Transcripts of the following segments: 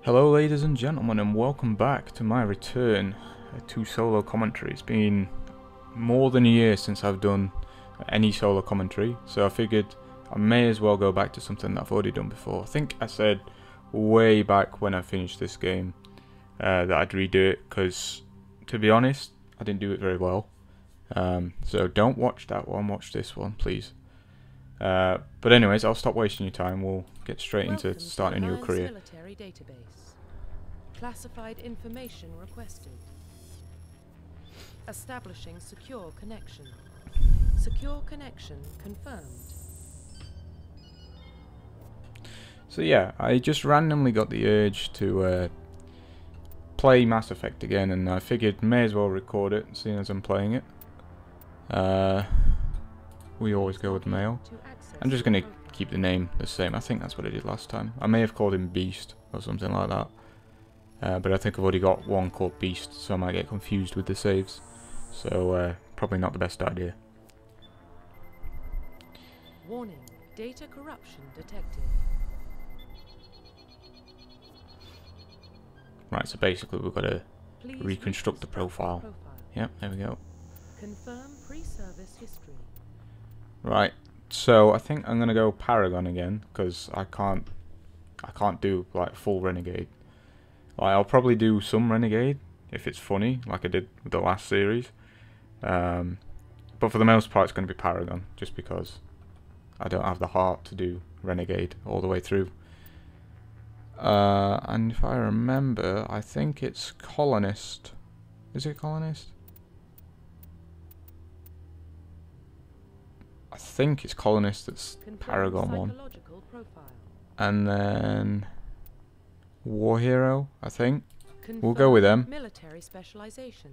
Hello ladies and gentlemen, and welcome back to my return to solo commentary. It's been more than a year since I've done any solo commentary, so I figured I may as well go back to something that I've already done before. I think I said way back when I finished this game that I'd redo it, because to be honest, I didn't do it very well. So don't watch that one, watch this one please. But anyways, I'll stop wasting your time. We'll get straight into starting a new career. Military database. Classified information requested. Establishing secure connection. Secure connection confirmed. So yeah, I just randomly got the urge to play Mass Effect again, and I figured may as well record it, seeing as I'm playing it. We always go with male. I'm just going to keep the name the same. I think that's what I did last time. I may have called him Beast or something like that. But I think I've already got one called Beast, so I might get confused with the saves. So probably not the best idea. Warning, data corruption detected. Right, so basically we've got to reconstruct the profile. Yep, there we go. Confirm pre-service history. Right, so I think I'm gonna go Paragon again, because I can't do like full Renegade. Like, I'll probably do some Renegade if it's funny, like I did with the last series. But for the most part, it's going to be Paragon, just because I don't have the heart to do Renegade all the way through. And if I remember, I think it's Colonist. Is it Colonist? I think it's Colonist that's Paragon one. And then War Hero, I think. We'll go with them. Military specialization.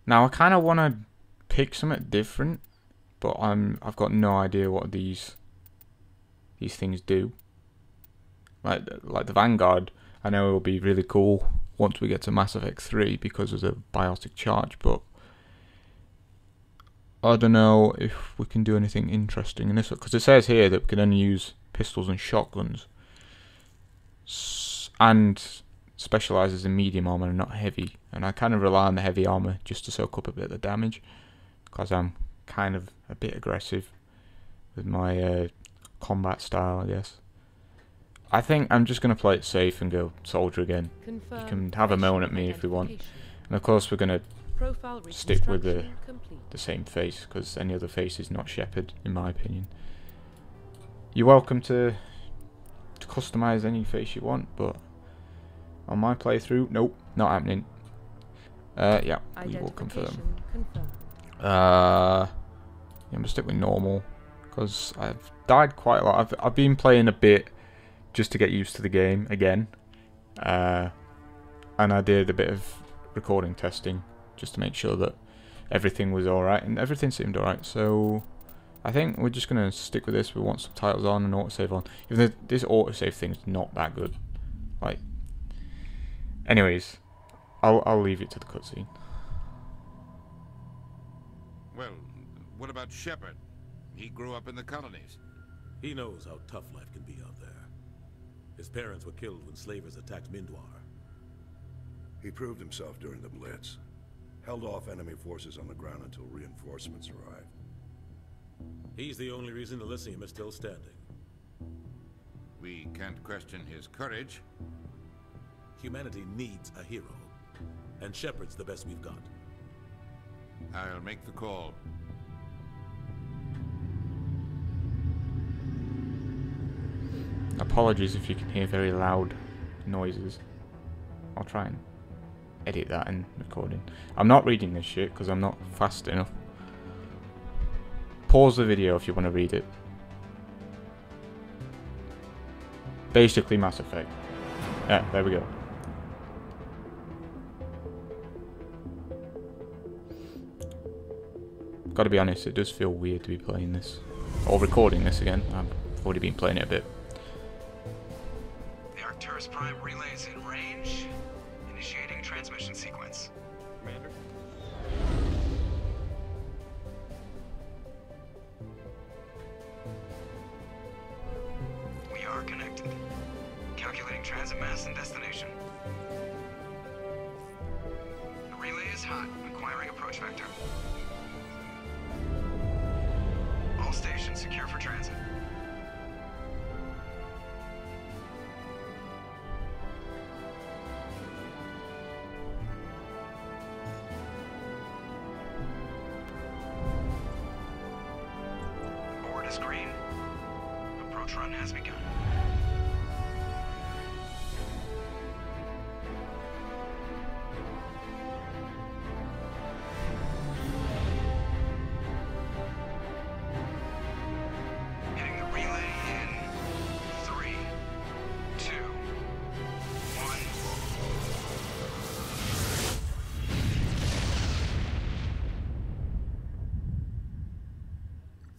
Now I kind of want to pick something different, but I've got no idea what these things do. Like the Vanguard, I know it will be really cool once we get to Mass Effect 3 because of the biotic charge, but I don't know if we can do anything interesting in this one, because it says here that we can only use pistols and shotguns, and specialises in medium armor and not heavy. And I kind of rely on the heavy armor just to soak up a bit of the damage, because I'm kind of a bit aggressive with my combat style, I guess. I think I'm just going to play it safe and go soldier again. You can have a moan at me if you want. And of course we're going to stick with the same face, because any other face is not Shepard, in my opinion. You're welcome to customize any face you want, but on my playthrough, nope, not happening. Yeah, we will confirm. I'm gonna stick with normal, because I've died quite a lot. I've been playing a bit just to get used to the game again, and I did a bit of recording testing just to make sure that everything was alright, and everything seemed alright. So I think we're just gonna stick with this. We want subtitles on and autosave on. Even though this autosave thing's not that good. Like, anyways, I'll leave it to the cutscene. Well, what about Shepard? He grew up in the colonies. He knows how tough life can be out there. His parents were killed when slavers attacked Mindwar. He proved himself during the Blitz. Held off enemy forces on the ground until reinforcements arrived. He's the only reason Elysium is still standing. We can't question his courage. Humanity needs a hero, and Shepard's the best we've got. I'll make the call. Apologies if you can hear very loud noises. I'll try and edit that in recording. I'm not reading this shit because I'm not fast enough. Pause the video if you want to read it. Basically Mass Effect. Yeah, there we go. Gotta be honest, it does feel weird to be playing this. Or recording this again. I've already been playing it a bit. The Arcturus Prime relay is in range. Initiating transmission sequence. Commander? We are connected. Calculating transit map. mass and destination. The relay is hot, acquiring approach vector. All stations secure for transit. Board is green. Approach run has begun. Hitting the relay in 3, 2, 1.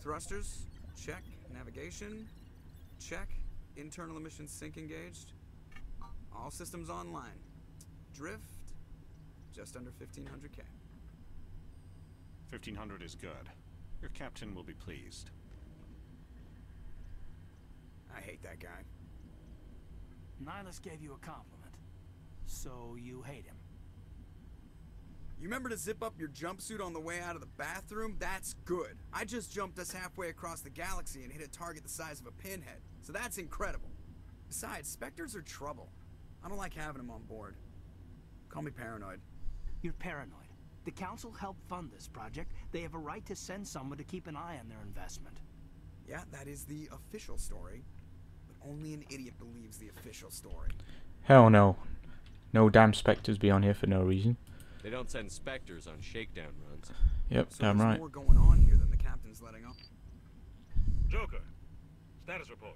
Thrusters, check. Navigation, check. Internal emissions sync engaged. All systems online. Drift, just under 1500K. 1500 is good. Your captain will be pleased. I hate that guy. Nihilus gave you a compliment. So you hate him. You remember to zip up your jumpsuit on the way out of the bathroom? That's good. I just jumped us halfway across the galaxy and hit a target the size of a pinhead. So that's incredible. Besides, Spectres are trouble. I don't like having them on board. Call me paranoid. You're paranoid. The Council helped fund this project. They have a right to send someone to keep an eye on their investment. Yeah, that is the official story. But only an idiot believes the official story. Hell no. No damn Spectres be on here for no reason. They don't send Spectres on shakedown runs. Yep, So damn there's right. more going on here than the captain's letting up. Joker, status report.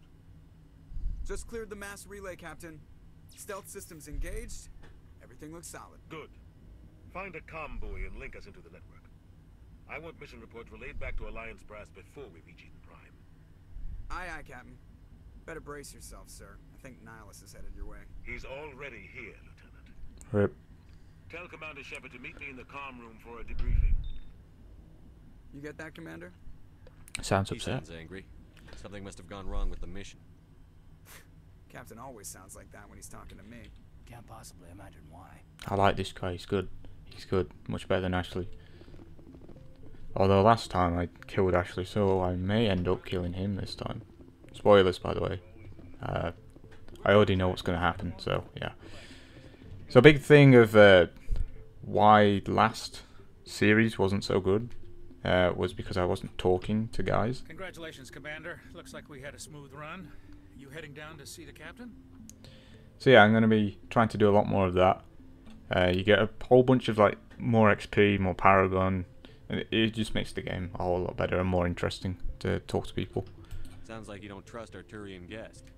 Just cleared the mass relay, Captain. Stealth systems engaged. Everything looks solid. Good. Find a comm buoy and link us into the network. I want mission reports relayed back to Alliance brass before we reach Eden Prime. Aye, aye, Captain. Better brace yourself, sir. I think Nihilus is headed your way. He's already here, Lieutenant. Rip. Tell Commander Shepard to meet me in the comm room for a debriefing. You get that, Commander? Sounds He upset. sounds angry. Something must have gone wrong with the mission. Captain always sounds like that when he's talking to me. Can't possibly imagine why. I like this guy, he's good. He's good. Much better than Ashley. Although last time I killed Ashley, so I may end up killing him this time. Spoilers, by the way. I already know what's going to happen, so yeah. So a big thing of why last series wasn't so good was because I wasn't talking to guys. Congratulations, Commander. Looks like we had a smooth run. You heading down to see the captain? So yeah, I'm going to be trying to do a lot more of that. You get a whole bunch of like more XP, more Paragon, and it just makes the game a whole lot better and more interesting to talk to people. Sounds like you don't trust our Turian guest.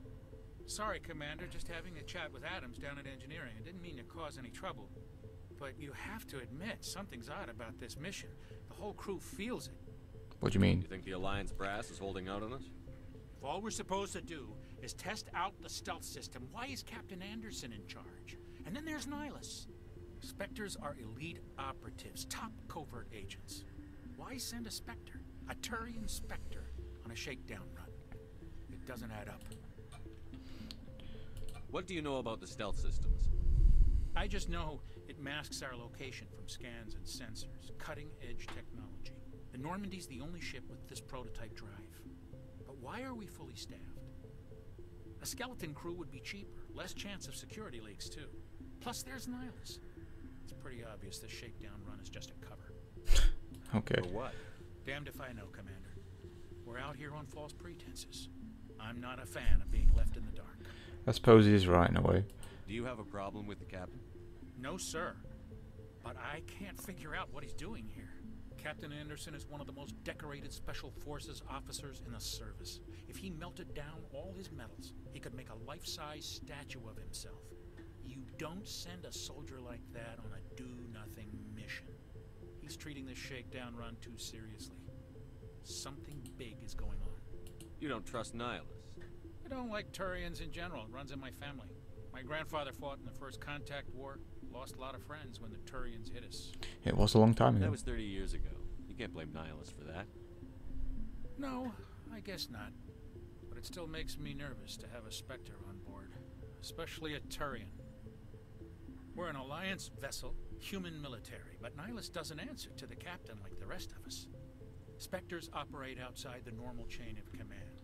Sorry, Commander. Just having a chat with Adams down at engineering. I didn't mean to cause any trouble. But you have to admit, something's odd about this mission. The whole crew feels it. What do you mean? You think the Alliance brass is holding out on us? If all we're supposed to do is test out the stealth system, why is Captain Anderson in charge? And then there's Nihilus. Spectres are elite operatives, top covert agents. Why send a Spectre, a Turian Spectre, on a shakedown run? It doesn't add up. What do you know about the stealth systems? I just know it masks our location from scans and sensors. Cutting-edge technology. The Normandy's the only ship with this prototype drive. But why are we fully staffed? A skeleton crew would be cheaper. Less chance of security leaks, too. Plus, there's Nihilus. It's pretty obvious this shakedown run is just a cover. Okay. For what? Damned if I know, Commander. We're out here on false pretenses. I'm not a fan of being left in the dark. I suppose he is right in a way. Do you have a problem with the captain? No, sir. But I can't figure out what he's doing here. Captain Anderson is one of the most decorated Special Forces officers in the service. If he melted down all his medals, he could make a life-size statue of himself. You don't send a soldier like that on a do-nothing mission. He's treating this shakedown run too seriously. Something big is going on. You don't trust Nihilus? I don't like Turians in general. It runs in my family. My grandfather fought in the First Contact War. Lost a lot of friends when the Turians hit us. It was a long time ago. That was 30 years ago. You can't blame Nihilus for that. No, I guess not. But it still makes me nervous to have a Spectre on board. especially a Turian. We're an Alliance vessel, human military, but Nihilus doesn't answer to the captain like the rest of us. Spectres operate outside the normal chain of command,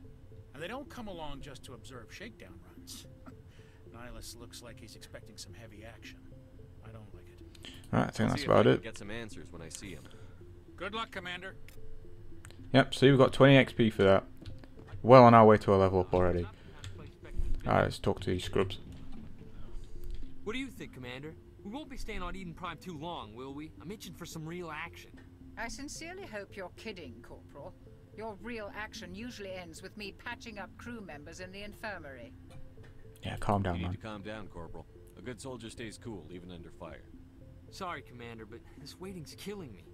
and they don't come along just to observe shakedown runs. Nihilus looks like he's expecting some heavy action. I don't like it. Alright, I think that's See if I about can it. Get some answers when I see him. Good luck, Commander. Yep, see, we've got 20 XP for that. Well on our way to a level up already. Alright, let's talk to these scrubs. What do you think, Commander? We won't be staying on Eden Prime too long, will we? I'm itching for some real action. I sincerely hope you're kidding, Corporal. Your real action usually ends with me patching up crew members in the infirmary. Yeah, calm down, You need man. to calm down, Corporal. A good soldier stays cool, even under fire. Sorry, Commander, but this waiting's killing me.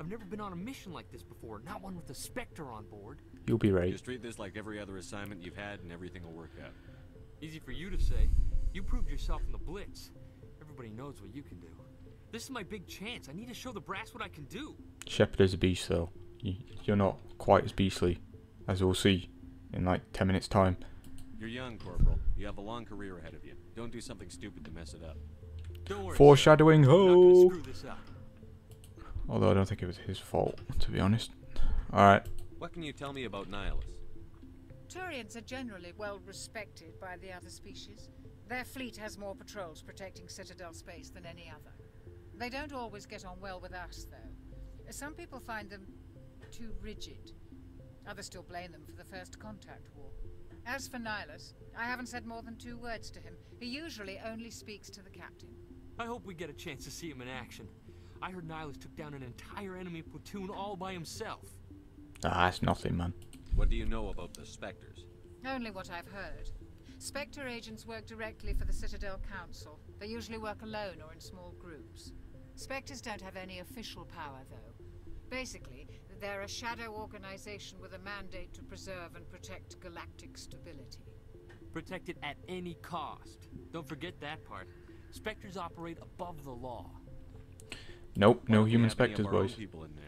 I've never been on a mission like this before, not one with a Spectre on board. You'll be right. Just treat this like every other assignment you've had and everything will work out. Easy for you to say. You proved yourself in the Blitz. Everybody knows what you can do. This is my big chance. I need to show the brass what I can do. Shepard is a beast, though. You're not quite as beastly, as we'll see in like 10 minutes' time. You're young, Corporal. You have a long career ahead of you. Don't do something stupid to mess it up. Don't worry, Foreshadowing, sir. I'm not gonna ho! screw this up. Although I don't think it was his fault, to be honest. Alright. What can you tell me about Nihilus? Turians are generally well respected by the other species. Their fleet has more patrols protecting Citadel space than any other. They don't always get on well with us, though. Some people find them too rigid. Others still blame them for the First Contact War. As for Nihilus, I haven't said more than 2 words to him. He usually only speaks to the captain. I hope we get a chance to see him in action. I heard Nihilus took down an entire enemy platoon all by himself. Ah, that's nothing, man. What do you know about the Spectres? Only what I've heard. Spectre agents work directly for the Citadel Council. They usually work alone or in small groups. Spectres don't have any official power, though. Basically, they're a shadow organization with a mandate to preserve and protect galactic stability. Protect it at any cost. Don't forget that part. Spectres operate above the law. Nope, no We human have any of spectres, our own boys. people in there.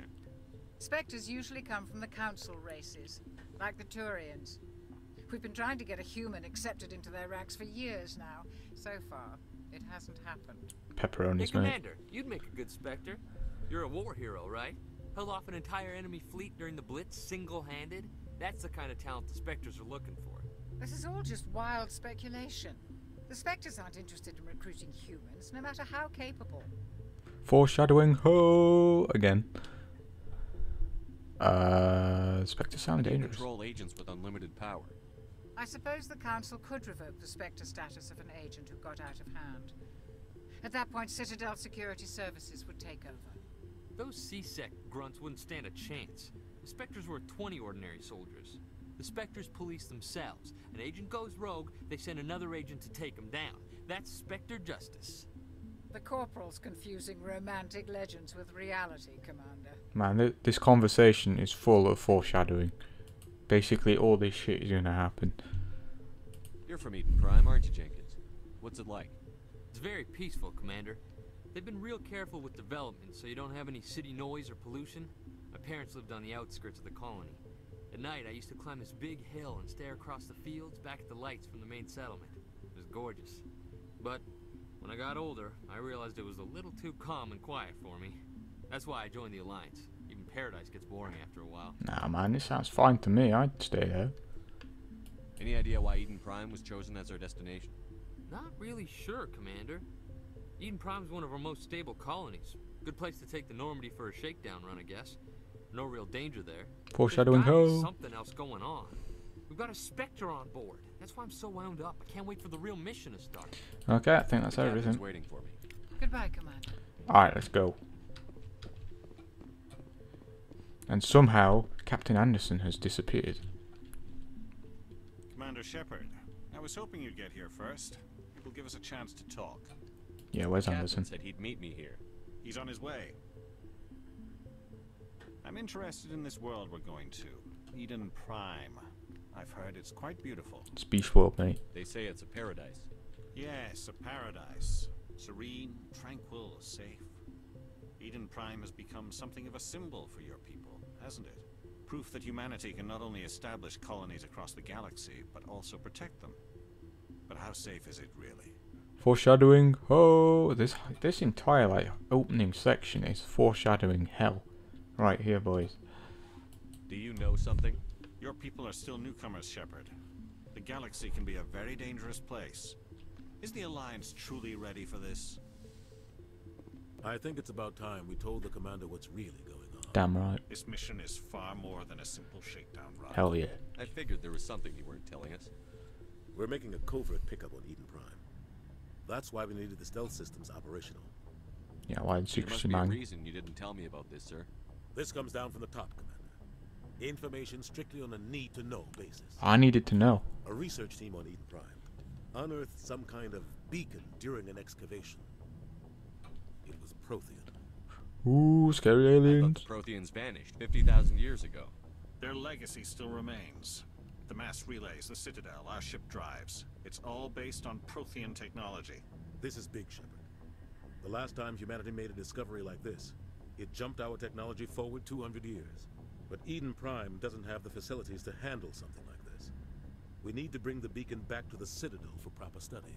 Spectres usually come from the Council races, like the Turians. We've been trying to get a human accepted into their ranks for years now. So far, it hasn't happened. Hey, Pepperonis, mate. Commander, you'd make a good Spectre. You're a war hero, right? Held off an entire enemy fleet during the Blitz single-handed? That's the kind of talent the Spectres are looking for. This is all just wild speculation. The Spectres aren't interested in recruiting humans, no matter how capable. Foreshadowing, ho! Again. Spectres sound How do you dangerous. control agents with unlimited power? I suppose the Council could revoke the Spectre status of an agent who got out of hand. At that point, Citadel Security Services would take over. Those C-Sec grunts wouldn't stand a chance. The Spectres were 20 ordinary soldiers. The Spectres police themselves. An agent goes rogue, they send another agent to take him down. That's Spectre justice. The Corporal's confusing romantic legends with reality, Commander. Man, this conversation is full of foreshadowing. Basically, all this shit is gonna happen. You're from Eden Prime, aren't you, Jenkins? What's it like? It's very peaceful, Commander. They've been real careful with development, so you don't have any city noise or pollution. My parents lived on the outskirts of the colony. At night, I used to climb this big hill and stare across the fields back at the lights from the main settlement. It was gorgeous. But when I got older, I realized it was a little too calm and quiet for me. That's why I joined the Alliance. Even Paradise gets boring after a while. Nah, man, this sounds fine to me. I'd stay there. Any idea why Eden Prime was chosen as our destination? Not really sure, Commander. Eden Prime's one of our most stable colonies. Good place to take the Normandy for a shakedown run, I guess. No real danger there. Foreshadowing, There's gotta be ho! something else going on. We've got a Spectre on board. That's why I'm so wound up. I can't wait for the real mission to start. Okay, I think that's The captain's everything. waiting for me. Goodbye, Commander. Alright, let's go. And somehow, Captain Anderson has disappeared. Commander Shepard, I was hoping you'd get here first. It will give us a chance to talk. Yeah, where's The captain Anderson? said he'd meet me here. He's on his way. I'm interested in this world we're going to. Eden Prime. I've heard it's quite beautiful. It's Beast World, mate. They say it's a paradise. Yes, a paradise. Serene, tranquil, safe. Eden Prime has become something of a symbol for your people, hasn't it? Proof that humanity can not only establish colonies across the galaxy, but also protect them. But how safe is it really? Foreshadowing. Oh, this entire like opening section is foreshadowing hell, right here, boys. Do you know something? Your people are still newcomers, Shepard. The galaxy can be a very dangerous place. Is the Alliance truly ready for this? I think it's about time we told the Commander what's really going on. Damn right. This mission is far more than a simple shakedown run. Hell yeah. I figured there was something you weren't telling us. We're making a covert pickup on Eden Prime. That's why we needed the stealth systems operational. Yeah, why did There must be a man? reason you didn't tell me about this, sir. This comes down from the top, Commander. Information strictly on a need-to-know basis. I needed to know. A research team on Eden Prime unearthed some kind of beacon during an excavation. It was Prothean. Ooh, scary I aliens. thought the Protheans vanished 50,000 years ago. Their legacy still remains. The mass relays, the Citadel, our ship drives. It's all based on Prothean technology. This is big, Shepard. The last time humanity made a discovery like this, it jumped our technology forward 200 years. But Eden Prime doesn't have the facilities to handle something like this. We need to bring the beacon back to the Citadel for proper study.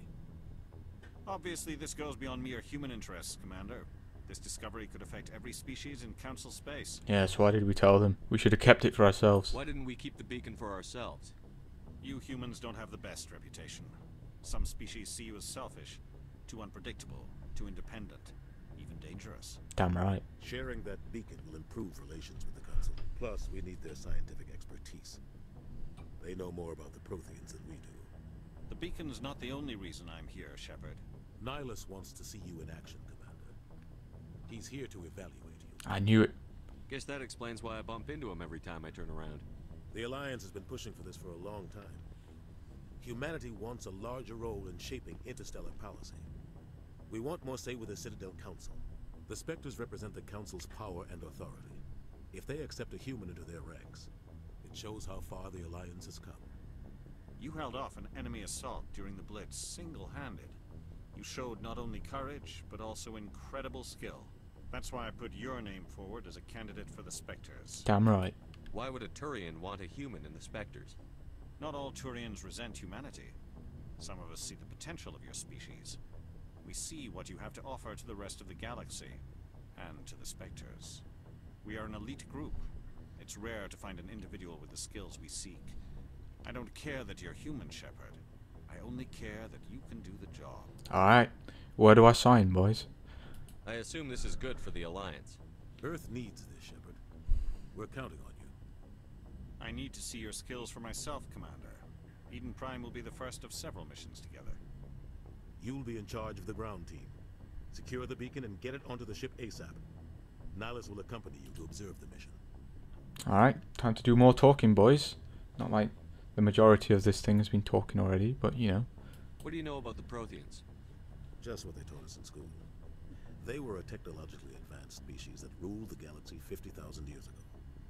Obviously, this goes beyond mere human interests, Commander. This discovery could affect every species in Council space. Yes, why did we tell them? We should have kept it for ourselves. Why didn't we keep the beacon for ourselves? You humans don't have the best reputation. Some species see you as selfish, too unpredictable, too independent, even dangerous. Damn right. Sharing that beacon will improve relations with the Council. Plus, we need their scientific expertise. They know more about the Protheans than we do. The beacon's not the only reason I'm here, Shepard. Nihilus wants to see you in action, Commander. He's here to evaluate you. I knew it. Guess that explains why I bump into him every time I turn around. The Alliance has been pushing for this for a long time. Humanity wants a larger role in shaping interstellar policy. We want more say with the Citadel Council. The Spectres represent the Council's power and authority. If they accept a human into their ranks, it shows how far the Alliance has come. You held off an enemy assault during the Blitz single-handed. You showed not only courage, but also incredible skill. That's why I put your name forward as a candidate for the Spectres. Damn right. Why would a Turian want a human in the Spectres? Not all Turians resent humanity. Some of us see the potential of your species. We see what you have to offer to the rest of the galaxy, and to the Spectres. We are an elite group. It's rare to find an individual with the skills we seek. I don't care that you're human, Shepard. I only care that you can do the job. Alright. Where do I sign, boys? I assume this is good for the Alliance. Earth needs this, Shepard. We're counting on you. I need to see your skills for myself, Commander. Eden Prime will be the first of several missions together. You'll be in charge of the ground team. Secure the beacon and get it onto the ship ASAP. Nihilus will accompany you to observe the mission. Alright, time to do more talking, boys. Not like the majority of this thing has been talking already, but you know. What do you know about the Protheans? Just what they taught us in school. They were a technologically advanced species that ruled the galaxy 50,000 years ago.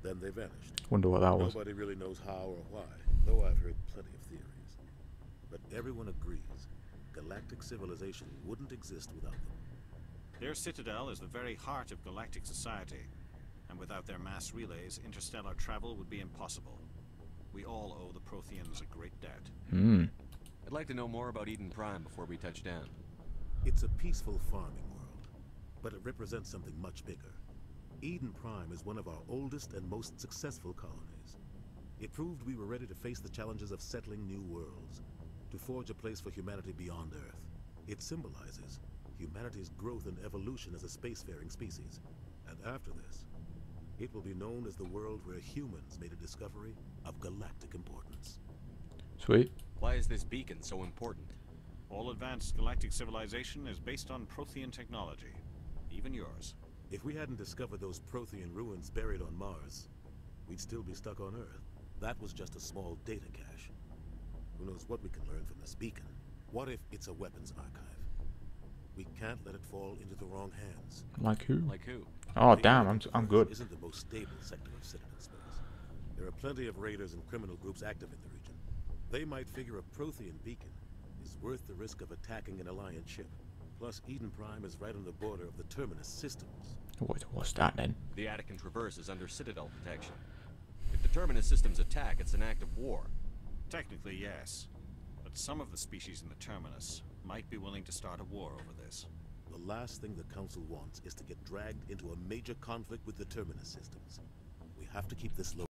Then they vanished. Wonder what that was. Nobody really knows how or why, though I've heard plenty of theories. But everyone agrees galactic civilization wouldn't exist without them. Their citadel is the very heart of galactic society, and without their mass relays, interstellar travel would be impossible. We all owe the Protheans a great debt. I'd like to know more about Eden Prime before we touch down. It's a peaceful farming world, but it represents something much bigger. Eden Prime is one of our oldest and most successful colonies. It proved we were ready to face the challenges of settling new worlds, to forge a place for humanity beyond Earth. It symbolizes humanity's growth and evolution as a spacefaring species. And after this, it will be known as the world where humans made a discovery of galactic importance. Sweet. Why is this beacon so important? All advanced galactic civilization is based on Prothean technology, even yours. If we hadn't discovered those Prothean ruins buried on Mars, we'd still be stuck on Earth. That was just a small data cache. Who knows what we can learn from this beacon? What if it's a weapons archive? We can't let it fall into the wrong hands. Like who? Like who? Oh damn, I'm good. Isn't the most stable sector of Citadel space. There are plenty of raiders and criminal groups active in the region. They might figure a Prothean beacon is worth the risk of attacking an Alliance ship. Plus, Eden Prime is right on the border of the Terminus systems. What's that then? The Attican Traverse is under Citadel protection. If the Terminus systems attack, it's an act of war. Technically, yes. But some of the species in the Terminus might be willing to start a war over this. The last thing the Council wants is to get dragged into a major conflict with the Terminus systems. We have to keep this low.